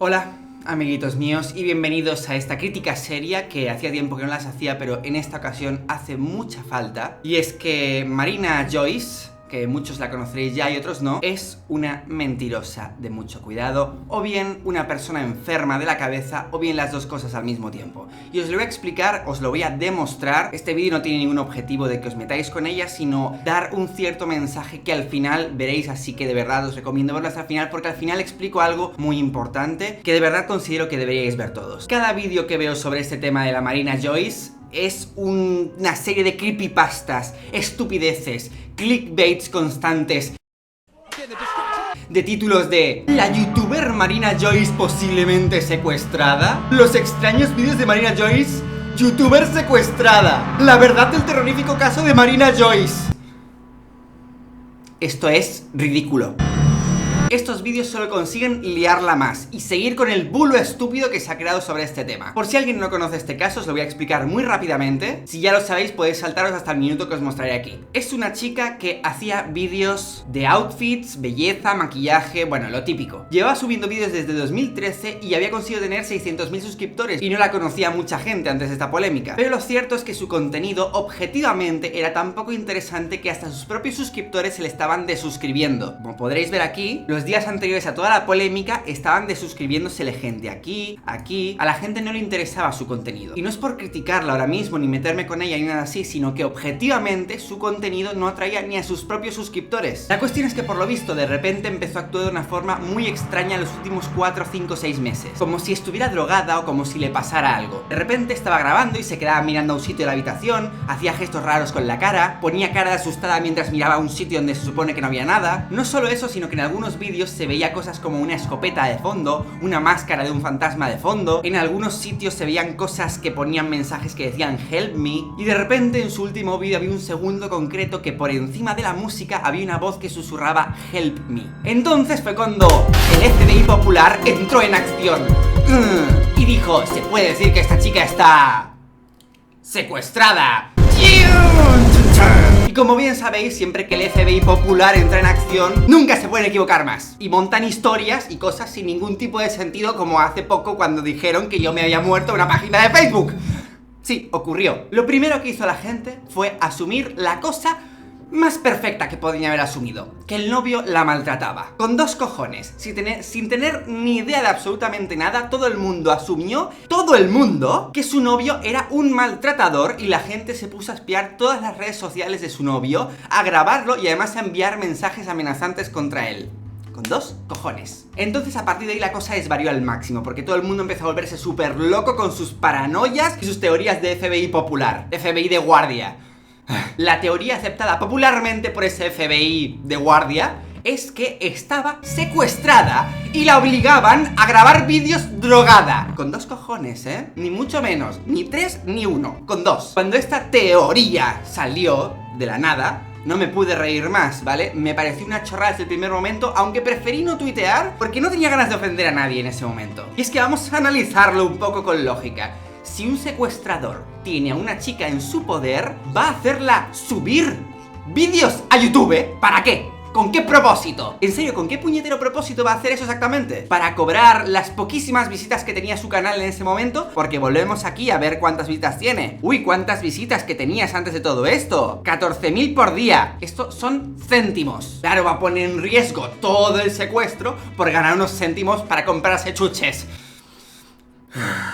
Hola, amiguitos míos, y bienvenidos a esta crítica seria que hacía tiempo que no las hacía, pero en esta ocasión hace mucha falta. Y es que Marina Joyce, que muchos la conoceréis ya y otros no, es una mentirosa de mucho cuidado, o bien una persona enferma de la cabeza, o bien las dos cosas al mismo tiempo. Y os lo voy a explicar, os lo voy a demostrar. Este vídeo no tiene ningún objetivo de que os metáis con ella, sino dar un cierto mensaje que al final veréis, así que de verdad os recomiendo verlo hasta el final, porque al final explico algo muy importante que de verdad considero que deberíais ver todos. Cada vídeo que veo sobre este tema de la Marina Joyce es una serie de creepypastas, estupideces, clickbaits constantes, de títulos de ¿la youtuber Marina Joyce posiblemente secuestrada? Los extraños vídeos de Marina Joyce, youtuber secuestrada. La verdad del terrorífico caso de Marina Joyce. Esto es ridículo. Estos vídeos solo consiguen liarla más y seguir con el bulo estúpido que se ha creado sobre este tema. Por si alguien no conoce este caso, os lo voy a explicar muy rápidamente. Si ya lo sabéis, podéis saltaros hasta el minuto que os mostraré aquí. Es una chica que hacía vídeos de outfits, belleza, maquillaje, bueno, lo típico. Llevaba subiendo vídeos desde 2013 y había conseguido tener 600.000 suscriptores y no la conocía mucha gente antes de esta polémica. Pero lo cierto es que su contenido objetivamente era tan poco interesante que hasta sus propios suscriptores se le estaban desuscribiendo. Como podréis ver aquí, los días anteriores a toda la polémica estaban desuscribiéndosele gente aquí. A la gente no le interesaba su contenido. Y no es por criticarla ahora mismo, ni meterme con ella, ni nada así, sino que objetivamente su contenido no atraía ni a sus propios suscriptores. La cuestión es que por lo visto de repente empezó a actuar de una forma muy extraña en los últimos 4, 5, 6 meses. Como si estuviera drogada o como si le pasara algo. De repente estaba grabando y se quedaba mirando a un sitio de la habitación, hacía gestos raros con la cara, ponía cara de asustada mientras miraba a un sitio donde se supone que no había nada. No solo eso, sino que en algunos vídeos se veía cosas como una escopeta de fondo, una máscara de un fantasma de fondo. En algunos sitios se veían cosas que ponían mensajes que decían help me. Y de repente en su último vídeo había un segundo concreto que por encima de la música había una voz que susurraba help me. Entonces fue cuando el FBI popular entró en acción y dijo, se puede decir que esta chica está secuestrada. Y como bien sabéis, siempre que el FBI popular entra en acción, nunca se pueden equivocar más. Y montan historias y cosas sin ningún tipo de sentido, como hace poco cuando dijeron que yo me había muerto en una página de Facebook. Sí, ocurrió. Lo primero que hizo la gente fue asumir la cosa más perfecta que podía haber asumido, que el novio la maltrataba. Con dos cojones, sin tener ni idea de absolutamente nada, todo el mundo asumió, que su novio era un maltratador y la gente se puso a espiar todas las redes sociales de su novio, a grabarlo y además a enviar mensajes amenazantes contra él. Con dos cojones. Entonces a partir de ahí la cosa desvarió al máximo, porque todo el mundo empezó a volverse súper loco con sus paranoias y sus teorías de FBI popular, FBI de guardia. La teoría aceptada popularmente por ese FBI de guardia es que estaba secuestrada y la obligaban a grabar vídeos drogada. Con dos cojones, ni mucho menos, ni tres ni uno, con dos. Cuando esta teoría salió de la nada, no me pude reír más, ¿vale? Me pareció una chorrada desde el primer momento, aunque preferí no tuitear porque no tenía ganas de ofender a nadie en ese momento. Y es que vamos a analizarlo un poco con lógica. Si un secuestrador tiene a una chica en su poder, ¿va a hacerla subir vídeos a YouTube? ¿Para qué? ¿Con qué propósito? En serio, ¿con qué puñetero propósito va a hacer eso exactamente? ¿Para cobrar las poquísimas visitas que tenía su canal en ese momento? Porque volvemos aquí a ver cuántas visitas tiene. Uy, ¿cuántas visitas que tenías antes de todo esto? 14.000 por día. Esto son céntimos. Claro, va a poner en riesgo todo el secuestro por ganar unos céntimos para comprarse chuches.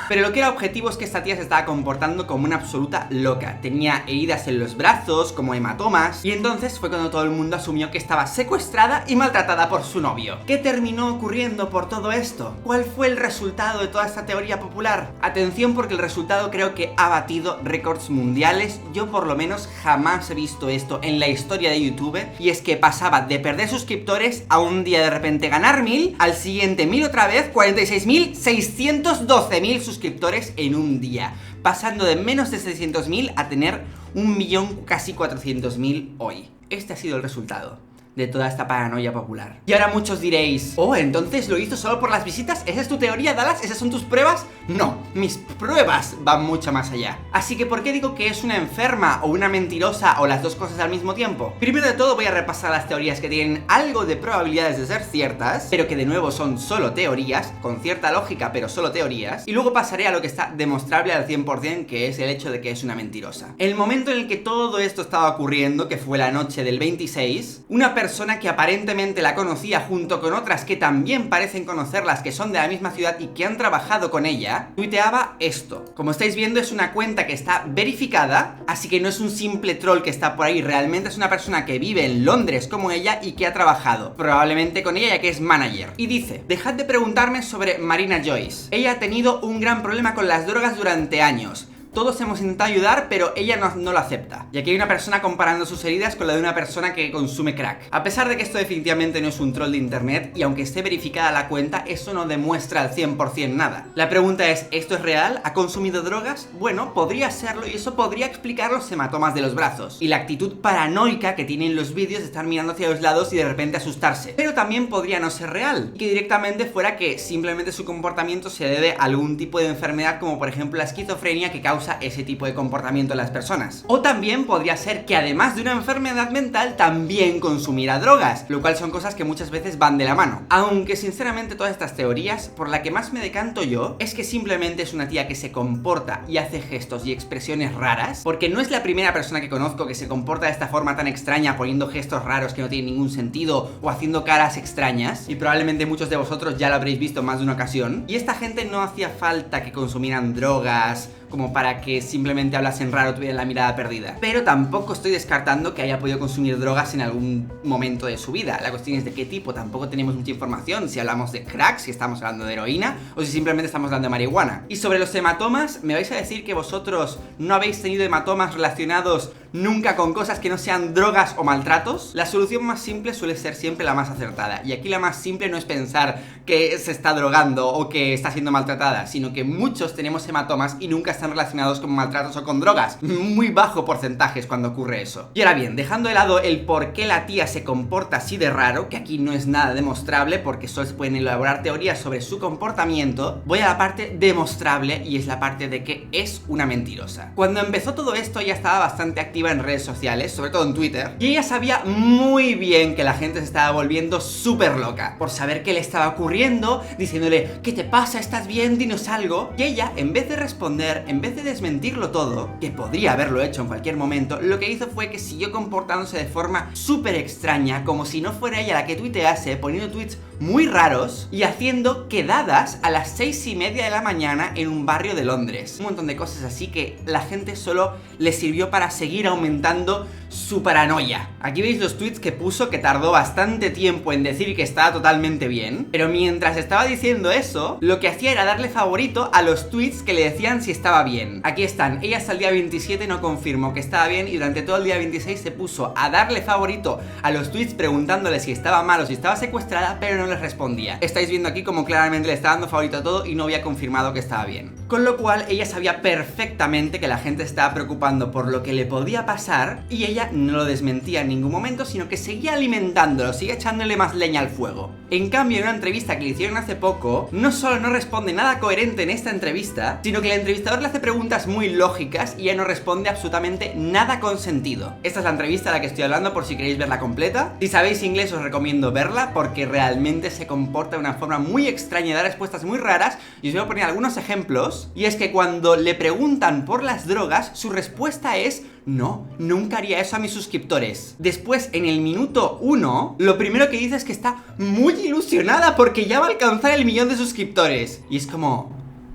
Pero lo que era objetivo es que esta tía se estaba comportando como una absoluta loca. Tenía heridas en los brazos, como hematomas. Y entonces fue cuando todo el mundo asumió que estaba secuestrada y maltratada por su novio. ¿Qué terminó ocurriendo por todo esto? ¿Cuál fue el resultado de toda esta teoría popular? Atención, porque el resultado creo que ha batido récords mundiales. Yo por lo menos jamás he visto esto en la historia de YouTube. Y es que pasaba de perder suscriptores a un día de repente ganar 1000, al siguiente 1000 otra vez, 46.000, 612.000 suscriptores en un día, pasando de menos de 600.000 a tener 1.000.000, casi 400.000 hoy. Este ha sido el resultado. de toda esta paranoia popular. Y ahora muchos diréis, oh, entonces lo hizo solo por las visitas. ¿Esa es tu teoría, Dallas? ¿Esas son tus pruebas? No, mis pruebas van mucho más allá. Así que ¿por qué digo que es una enferma o una mentirosa o las dos cosas al mismo tiempo? Primero de todo voy a repasar las teorías que tienen algo de probabilidades de ser ciertas, pero que de nuevo son solo teorías, con cierta lógica pero solo teorías, y luego pasaré a lo que está demostrable al 100%, que es el hecho de que es una mentirosa. El momento en el que todo esto estaba ocurriendo, que fue la noche del 26, una persona que aparentemente la conocía junto con otras que también parecen conocerlas, que son de la misma ciudad y que han trabajado con ella, tuiteaba esto. Como estáis viendo, es una cuenta que está verificada, así que no es un simple troll que está por ahí, realmente es una persona que vive en Londres como ella y que ha trabajado, probablemente con ella ya que es manager. Y dice, dejad de preguntarme sobre Marina Joyce. Ella ha tenido un gran problema con las drogas durante años. Todos hemos intentado ayudar, pero ella no lo acepta. Y aquí hay una persona comparando sus heridas con la de una persona que consume crack. A pesar de que esto definitivamente no es un troll de internet, y aunque esté verificada la cuenta, eso no demuestra al 100% nada. La pregunta es, ¿esto es real? ¿Ha consumido drogas? Bueno, podría serlo, y eso podría explicar los hematomas de los brazos y la actitud paranoica que tienen los vídeos de estar mirando hacia los lados y de repente asustarse. Pero también podría no ser real, y que directamente fuera que simplemente su comportamiento se debe a algún tipo de enfermedad, como por ejemplo la esquizofrenia, que causa ese tipo de comportamiento en las personas. O también podría ser que además de una enfermedad mental también consumiera drogas, lo cual son cosas que muchas veces van de la mano. Aunque sinceramente todas estas teorías, por la que más me decanto yo, es que simplemente es una tía que se comporta y hace gestos y expresiones raras, porque no es la primera persona que conozco que se comporta de esta forma tan extraña, poniendo gestos raros que no tienen ningún sentido o haciendo caras extrañas, y probablemente muchos de vosotros ya lo habréis visto más de una ocasión. Y esta gente no hacía falta que consumieran drogas como para que simplemente hablasen raro o tuvieran la mirada perdida. Pero tampoco estoy descartando que haya podido consumir drogas en algún momento de su vida. La cuestión es de qué tipo, tampoco tenemos mucha información. Si hablamos de crack, si estamos hablando de heroína o si simplemente estamos hablando de marihuana. Y sobre los hematomas, ¿me vais a decir que vosotros no habéis tenido hematomas relacionados nunca con cosas que no sean drogas o maltratos? La solución más simple suele ser siempre la más acertada. Y aquí la más simple no es pensar que se está drogando o que está siendo maltratada, sino que muchos tenemos hematomas y nunca están relacionados con maltratos o con drogas. Muy bajo porcentaje es cuando ocurre eso. Y ahora bien, dejando de lado el por qué la tía se comporta así de raro, que aquí no es nada demostrable porque solo se pueden elaborar teorías sobre su comportamiento, voy a la parte demostrable, y es la parte de que es una mentirosa. Cuando empezó todo esto ella estaba bastante activa en redes sociales, sobre todo en Twitter, y ella sabía muy bien que la gente se estaba volviendo súper loca por saber qué le estaba ocurriendo, diciéndole, ¿qué te pasa? ¿Estás bien? Dinos algo. Y ella, en vez de responder, en vez de desmentirlo todo, que podría haberlo hecho en cualquier momento, lo que hizo fue que siguió comportándose de forma súper extraña, como si no fuera ella la que tuitease, poniendo tweets muy raros y haciendo quedadas a las 6:30 de la mañana en un barrio de Londres. Un montón de cosas así que la gente solo le sirvió para seguir aumentando su paranoia. Aquí veis los tweets que puso, que tardó bastante tiempo en decir que estaba totalmente bien, pero mientras estaba diciendo eso, lo que hacía era darle favorito a los tweets que le decían si estaba bien. Aquí están, ella hasta el día 27 no confirmó que estaba bien, y durante todo el día 26 se puso a darle favorito a los tweets preguntándole si estaba mal o si estaba secuestrada, pero no les respondía. Estáis viendo aquí como claramente le está dando favorito a todo y no había confirmado que estaba bien. Con lo cual ella sabía perfectamente que la gente se estaba preocupando por lo que le podía pasar, y ella no lo desmentía en ningún momento, sino que seguía alimentándolo, seguía echándole más leña al fuego. En cambio, en una entrevista que le hicieron hace poco, no solo no responde nada coherente en esta entrevista, sino que el entrevistador le hace preguntas muy lógicas y ella no responde absolutamente nada con sentido. Esta es la entrevista de la que estoy hablando, por si queréis verla completa. Si sabéis inglés os recomiendo verla porque realmente se comporta de una forma muy extraña y da respuestas muy raras, y os voy a poner algunos ejemplos. Y es que cuando le preguntan por las drogas, su respuesta es: no, nunca haría eso a mis suscriptores. Después, en el minuto 1, lo primero que dice es que está muy ilusionada porque ya va a alcanzar el 1.000.000 de suscriptores. Y es como,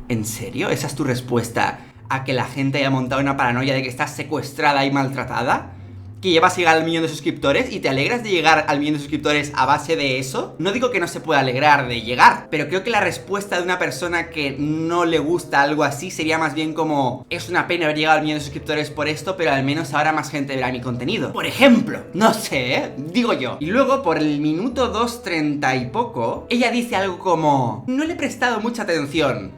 ¿en serio? ¿Esa es tu respuesta a que la gente haya montado una paranoia de que estás secuestrada y maltratada? ¿Que llevas a llegar al 1.000.000 de suscriptores y te alegras de llegar al 1.000.000 de suscriptores a base de eso? No digo que no se pueda alegrar de llegar, pero creo que la respuesta de una persona que no le gusta algo así sería más bien como: es una pena haber llegado al 1.000.000 de suscriptores por esto, pero al menos ahora más gente verá mi contenido. Por ejemplo, no sé, digo yo. Y luego, por el minuto 2:30 y poco, ella dice algo como: no le he prestado mucha atención.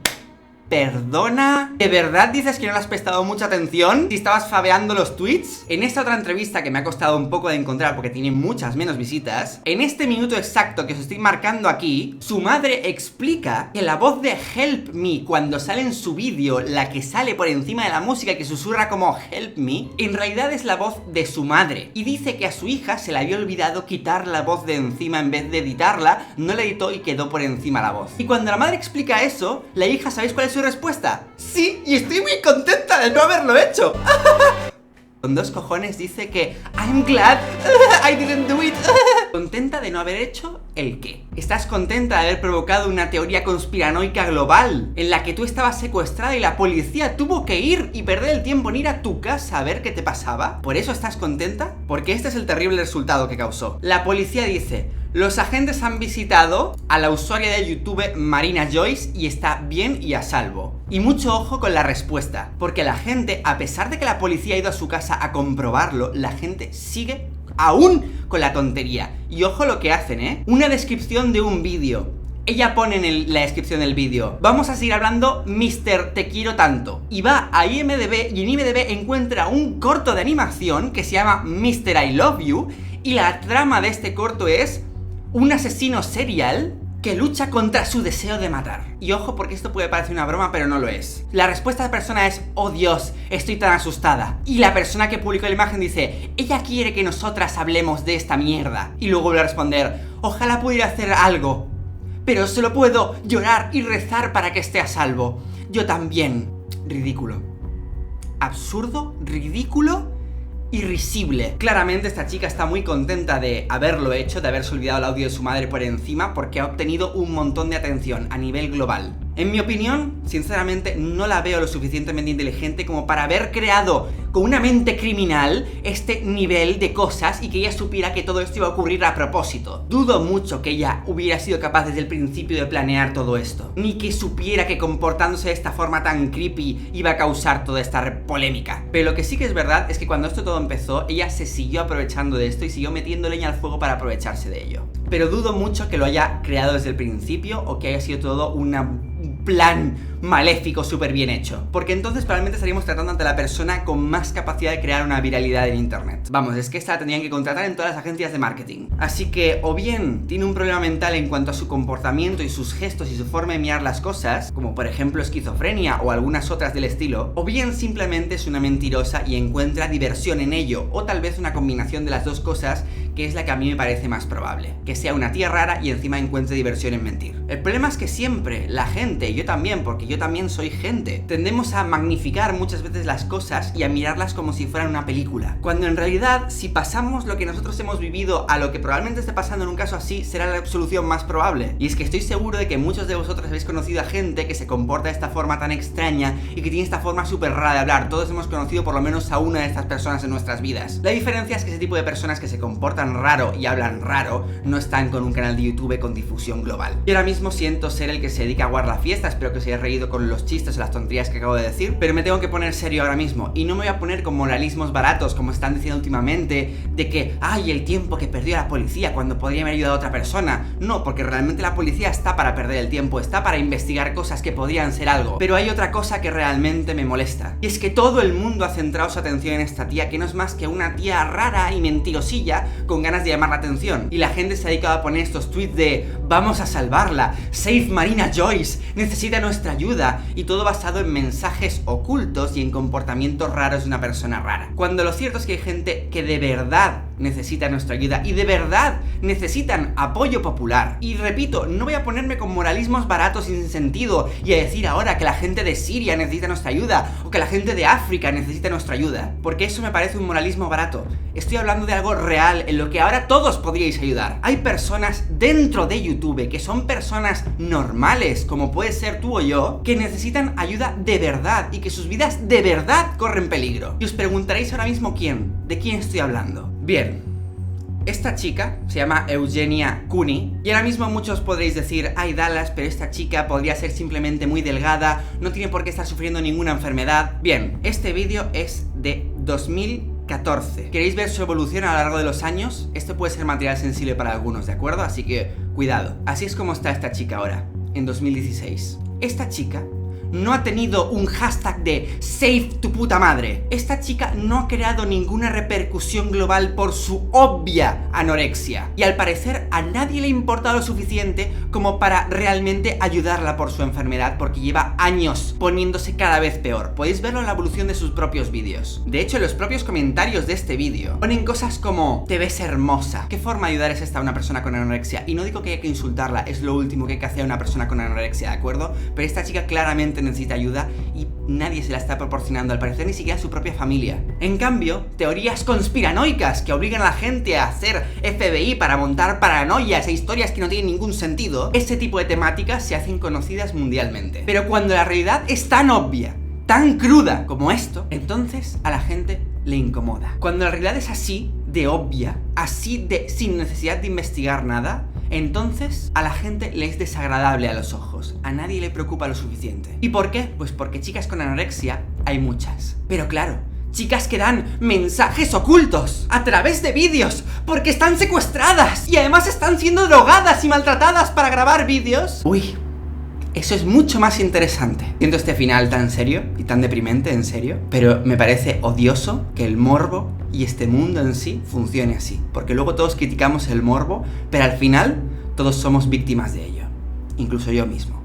Perdona, ¿de verdad dices que no le has prestado mucha atención? Si estabas fabeando los tweets. En esta otra entrevista que me ha costado un poco de encontrar porque tiene muchas menos visitas, en este minuto exacto que os estoy marcando aquí, su madre explica que la voz de Help Me cuando sale en su vídeo, la que sale por encima de la música y que susurra como Help Me, en realidad es la voz de su madre. Y dice que a su hija se le había olvidado quitar la voz de encima en vez de editarla, no la editó y quedó por encima la voz. Y cuando la madre explica eso, la hija, ¿sabéis cuál es su respuesta? Sí, y estoy muy contenta de no haberlo hecho. Con dos cojones dice que I'm glad I didn't do it. ¿Contenta de no haber hecho el qué? ¿Estás contenta de haber provocado una teoría conspiranoica global en la que tú estabas secuestrada y la policía tuvo que ir y perder el tiempo en ir a tu casa a ver qué te pasaba? ¿Por eso estás contenta? Porque este es el terrible resultado que causó. La policía dice: los agentes han visitado a la usuaria de YouTube Marina Joyce y está bien y a salvo. Y mucho ojo con la respuesta, porque la gente, a pesar de que la policía ha ido a su casa a comprobarlo, la gente sigue aún con la tontería. Y ojo lo que hacen, ¿eh? Una descripción de un vídeo. Ella pone en la descripción del vídeo: vamos a seguir hablando, Mr. Te quiero tanto. Y va a IMDb y en IMDb encuentra un corto de animación que se llama Mr. I Love You. Y la trama de este corto es un asesino serial que lucha contra su deseo de matar. Y ojo, porque esto puede parecer una broma, pero no lo es. La respuesta de la persona es: oh Dios, estoy tan asustada. Y la persona que publicó la imagen dice: ella quiere que nosotras hablemos de esta mierda. Y luego vuelve a responder: ojalá pudiera hacer algo, pero solo puedo llorar y rezar para que esté a salvo. Yo también. Ridículo. Absurdo, ridículo y risible. Claramente esta chica está muy contenta de haberlo hecho, de haberse olvidado el audio de su madre por encima, porque ha obtenido un montón de atención a nivel global. En mi opinión, sinceramente, no la veo lo suficientemente inteligente como para haber creado con una mente criminal este nivel de cosas y que ella supiera que todo esto iba a ocurrir a propósito. Dudo mucho que ella hubiera sido capaz desde el principio de planear todo esto, ni que supiera que comportándose de esta forma tan creepy iba a causar toda esta polémica. Pero lo que sí que es verdad es que cuando esto todo empezó, ella se siguió aprovechando de esto y siguió metiendo leña al fuego para aprovecharse de ello. Pero dudo mucho que lo haya creado desde el principio o que haya sido todo un plan maléfico súper bien hecho, porque entonces probablemente estaríamos tratando ante la persona con más capacidad de crear una viralidad en internet. Vamos, es que esta la tenían que contratar en todas las agencias de marketing. Así que o bien tiene un problema mental en cuanto a su comportamiento y sus gestos y su forma de mirar las cosas, como por ejemplo esquizofrenia o algunas otras del estilo, o bien simplemente es una mentirosa y encuentra diversión en ello, o tal vez una combinación de las dos cosas, que es la que a mí me parece más probable, que sea una tía rara y encima encuentre diversión en mentir. El problema es que siempre la gente, yo también, porque yo también soy gente, tendemos a magnificar muchas veces las cosas y a mirarlas como si fueran una película, cuando en realidad si pasamos lo que nosotros hemos vivido a lo que probablemente esté pasando en un caso así, será la solución más probable. Y es que estoy seguro de que muchos de vosotros habéis conocido a gente que se comporta de esta forma tan extraña y que tiene esta forma súper rara de hablar. Todos hemos conocido por lo menos a una de estas personas en nuestras vidas. La diferencia es que ese tipo de personas que se comportan raro y hablan raro no están con un canal de YouTube con difusión global. Yo ahora mismo siento ser el que se dedica a guardar la fiesta, espero que os hayáis reído con los chistes o las tonterías que acabo de decir, pero me tengo que poner serio ahora mismo y no me voy a poner con moralismos baratos como están diciendo últimamente de que ay, el tiempo que perdió la policía cuando podría haber ayudado a otra persona. No, porque realmente la policía está para perder el tiempo, está para investigar cosas que podrían ser algo. Pero hay otra cosa que realmente me molesta, y es que todo el mundo ha centrado su atención en esta tía, que no es más que una tía rara y mentirosilla con ganas de llamar la atención, y la gente se ha dedicado a poner estos tweets de vamos a salvarla, save Marina Joyce, necesita nuestra ayuda, y todo basado en mensajes ocultos y en comportamientos raros de una persona rara, cuando lo cierto es que hay gente que de verdad necesita nuestra ayuda y de verdad necesitan apoyo popular. Y repito, no voy a ponerme con moralismos baratos sin sentido y a decir ahora que la gente de Siria necesita nuestra ayuda o que la gente de África necesita nuestra ayuda, porque eso me parece un moralismo barato. Estoy hablando de algo real en lo que ahora todos podríais ayudar. Hay personas dentro de YouTube que son personas normales, como puede ser tú o yo, que necesitan ayuda de verdad y que sus vidas de verdad corren peligro. Y os preguntaréis ahora mismo ¿de quién estoy hablando? Bien, esta chica se llama Eugenia Cooney y ahora mismo muchos podréis decir ay Dallas, pero esta chica podría ser simplemente muy delgada, no tiene por qué estar sufriendo ninguna enfermedad. Bien, este vídeo es de 2014. ¿Queréis ver su evolución a lo largo de los años? Esto puede ser material sensible para algunos, ¿de acuerdo? Así que cuidado. Así es como está esta chica ahora, en 2016. Esta chica no ha tenido un hashtag de Save tu puta madre. Esta chica no ha creado ninguna repercusión global por su obvia anorexia. Y al parecer a nadie le importa lo suficiente como para realmente ayudarla por su enfermedad, porque lleva años poniéndose cada vez peor. Podéis verlo en la evolución de sus propios vídeos. De hecho, en los propios comentarios de este vídeo ponen cosas como: te ves hermosa. ¿Qué forma de ayudar es esta a una persona con anorexia? Y no digo que hay que insultarla, es lo último que hay que hacer a una persona con anorexia, ¿de acuerdo? Pero esta chica claramente necesita ayuda y nadie se la está proporcionando, al parecer ni siquiera su propia familia. En cambio, teorías conspiranoicas que obligan a la gente a hacer FBI para montar paranoias e historias que no tienen ningún sentido, ese tipo de temáticas se hacen conocidas mundialmente. Pero cuando la realidad es tan obvia, tan cruda como esto, entonces a la gente le incomoda. Cuando la realidad es así de obvia, así de sin necesidad de investigar nada, entonces a la gente le es desagradable a los ojos. A nadie le preocupa lo suficiente. ¿Y por qué? Pues porque chicas con anorexia hay muchas. Pero claro, chicas que dan mensajes ocultos a través de vídeos porque están secuestradas y además están siendo drogadas y maltratadas para grabar vídeos. Uy, eso es mucho más interesante. Siento este final tan serio y tan deprimente, en serio, pero me parece odioso que el morbo y este mundo en sí funcione así, porque luego todos criticamos el morbo, pero al final todos somos víctimas de ello, incluso yo mismo.